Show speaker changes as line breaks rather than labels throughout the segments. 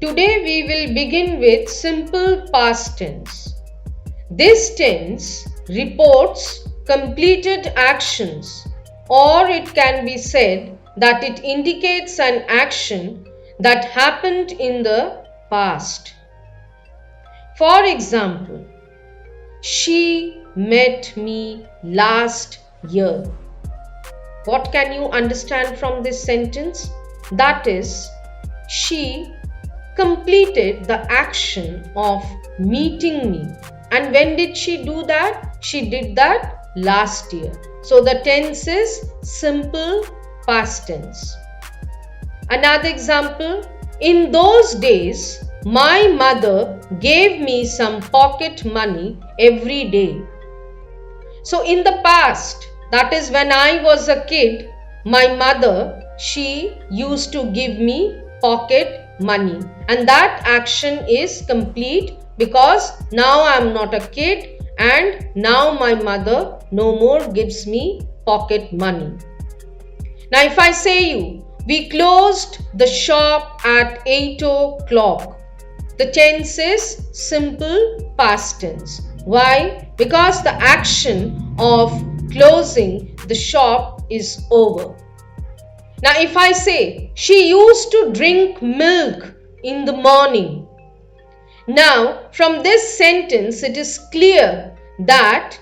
Today we will begin with simple past tense. This tense reports completed actions, or it can be said that it indicates an action that happened in the past. For example, she met me last year. What can you understand from this sentence? That is, she completed the action of meeting me. And when did she do that? She did that last year. So the tense is simple past tense. Another example, in those days, my mother gave me some pocket money every day. So in the past, that is when I was a kid, my mother, she used to give me pocket money, and that action is complete because now I am not a kid and now my mother no more gives me pocket money. Now if I say you, we closed the shop at 8 o'clock. The tense is simple past tense. Why? Because the action of closing the shop is over. Now if I say, she used to drink milk in the morning. Now from this sentence it is clear that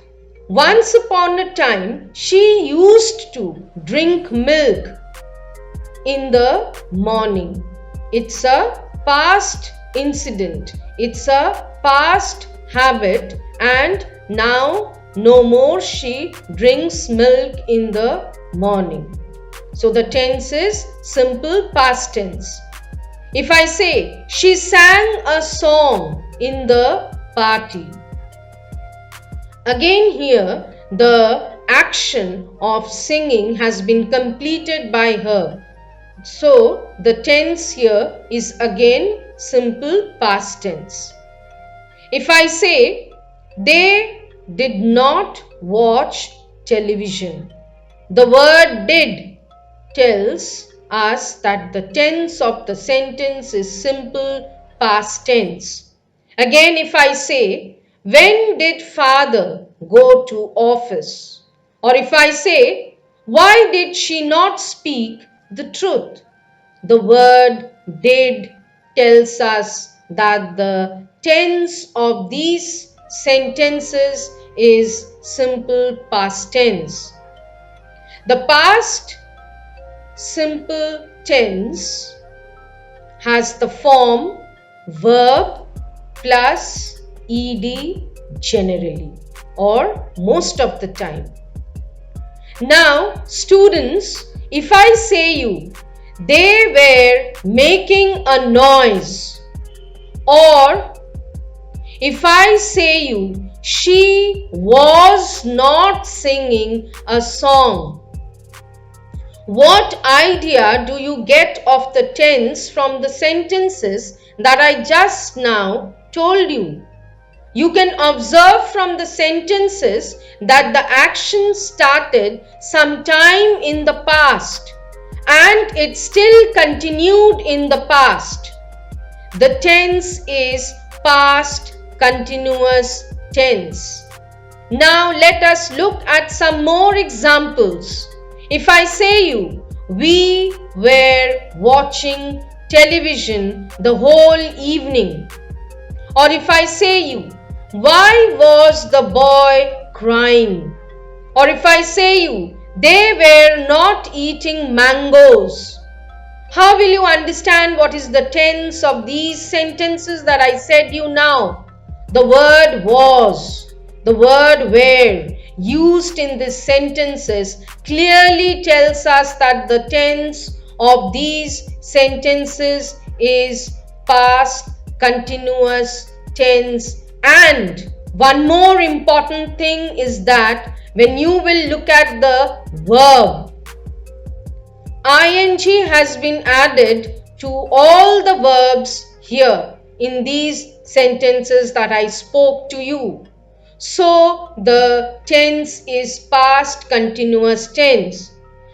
once upon a time she used to drink milk in the morning. It's a past incident. It's a past habit, and now no more she drinks milk in the morning. So the tense is simple past tense. If I say, she sang a song in the party. Again here, the action of singing has been completed by her. So the tense here is again simple past tense. If I say, they did not watch television. The word did tells us that the tense of the sentence is simple past tense. Again, if I say, when did father go to office? Or if I say, why did she not speak the truth? The word did tells us that the tense of these sentences is simple past tense. The past simple tense has the form verb plus ed generally or most of the time. Now students, if I say you, they were making a noise, or if I say you, she was not singing a song, what idea do you get of the tense from the sentences that I just now told you? You can observe from the sentences that the action started sometime in the past and it still continued in the past. The tense is past continuous tense. Now let us look at some more examples. If I say you, we were watching television the whole evening. Or if I say you, why was the boy crying? Or if I say you, they were not eating mangoes. How will you understand what is the tense of these sentences that I said you now? The word was, the word were used in these sentences clearly tells us that the tense of these sentences is past continuous tense. And one more important thing is that when you will look at the verb, ing has been added to all the verbs here in these sentences that I spoke to you. So the tense is past continuous tense,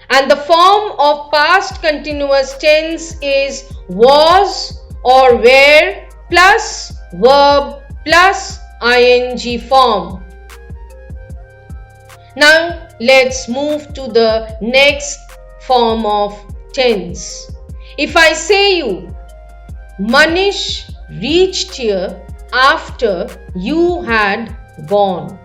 and the form of past continuous tense is was, or where plus verb plus ing form. Now let's move to the next form of tense. If I say you, Manish reached here after you had gone.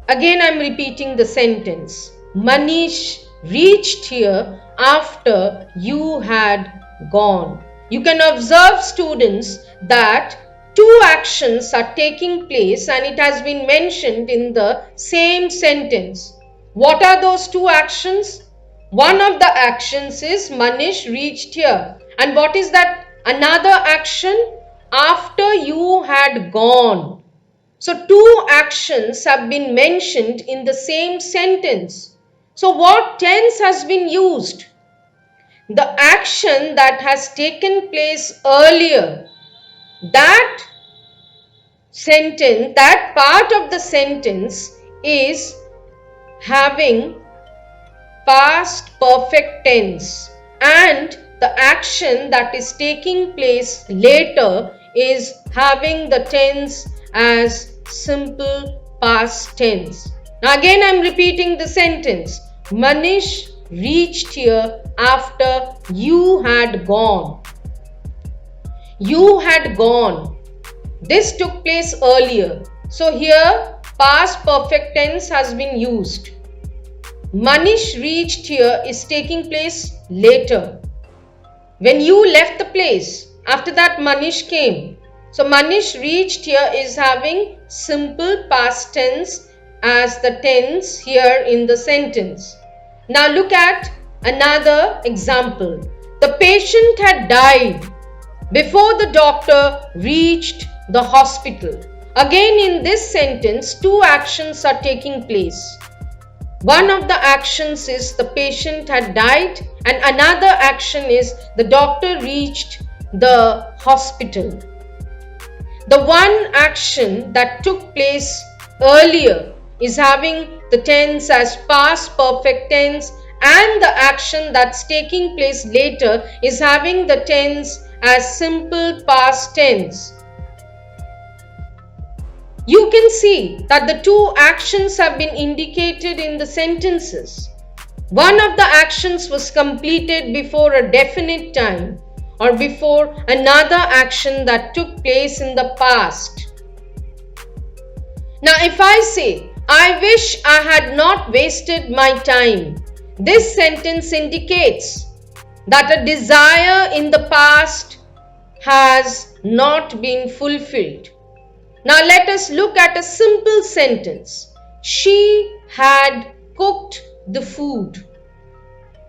Again, I'm repeating the sentence. Manish reached here after you had gone. You can observe, students, that two actions are taking place and it has been mentioned in the same sentence. What are those two actions? One of the actions is Manish reached here. And what is that another action? After you had gone. So two actions have been mentioned in the same sentence. So what tense has been used? The action that has taken place earlier. That sentence, that part of the sentence is having past perfect tense, and the action that is taking place later is having the tense as simple past tense. Now again I'm repeating the sentence. Manish reached here after you had gone. You had gone. This took place earlier. So here past perfect tense has been used. Manish reached here is taking place later. When you left the place, after that Manish came. So Manish reached here is having simple past tense as the tense here in the sentence. Now look at another example. The patient had died before the doctor reached the hospital. Again in this sentence, two actions are taking place. One of the actions is the patient had died and another action is the doctor reached the hospital. The one action that took place earlier is having the tense as past perfect tense, and the action that's taking place later is having the tense as simple past tense. You can see that the two actions have been indicated in the sentences. One of the actions was completed before a definite time or before another action that took place in the past. Now if I say, I wish I had not wasted my time, this sentence indicates that a desire in the past has not been fulfilled. Now let us look at a simple sentence. She had cooked the food.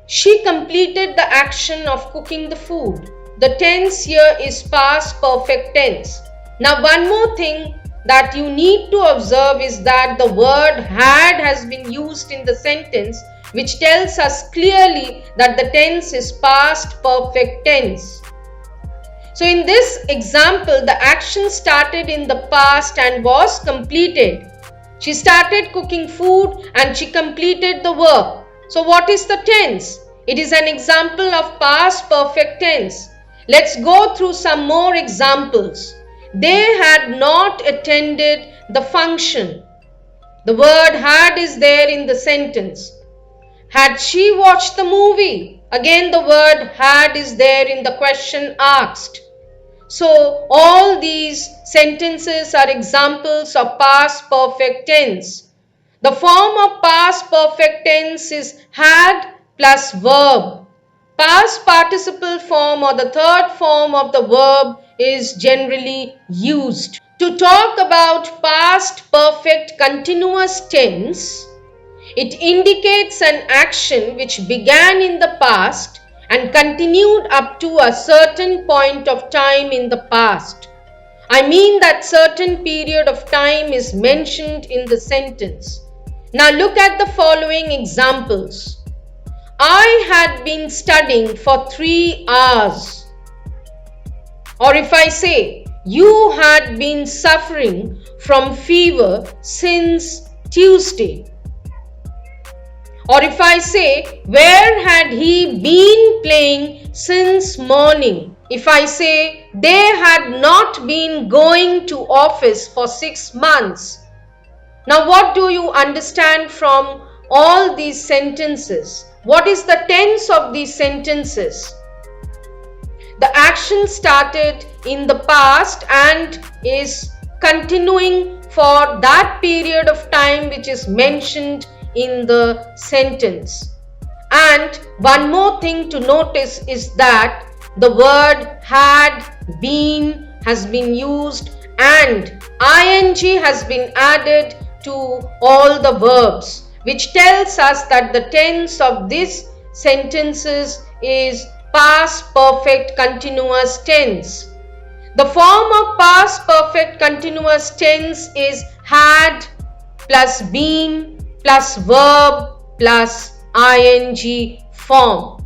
She completed the action of cooking the food. The tense here is past perfect tense. Now one more thing that you need to observe is that the word had has been used in the sentence, which tells us clearly that the tense is past perfect tense. So in this example, the action started in the past and was completed. She started cooking food and she completed the work. So what is the tense? It is an example of past perfect tense. Let's go through some more examples. They had not attended the function. The word had is there in the sentence. Had she watched the movie? Again the word had is there in the question asked. So all these sentences are examples of past perfect tense. The form of past perfect tense is had plus verb. Past participle form or the third form of the verb is generally used. To talk about past perfect continuous tense, it indicates an action which began in the past and continued up to a certain point of time in the past. I mean that certain period of time is mentioned in the sentence. Now look at the following examples. I had been studying for 3 hours. Or if I say, you had been suffering from fever since Tuesday. Or if I say, where had he been playing since morning? If I say they had not been going to office for 6 months. Now what do you understand from all these sentences? What is the tense of these sentences? The action started in the past and is continuing for that period of time which is mentioned in the sentence. And one more thing to notice is that the word had been has been used and ing has been added to all the verbs, which tells us that the tense of these sentences is past perfect continuous tense. The form of past perfect continuous tense is had plus been plus verb plus ing form.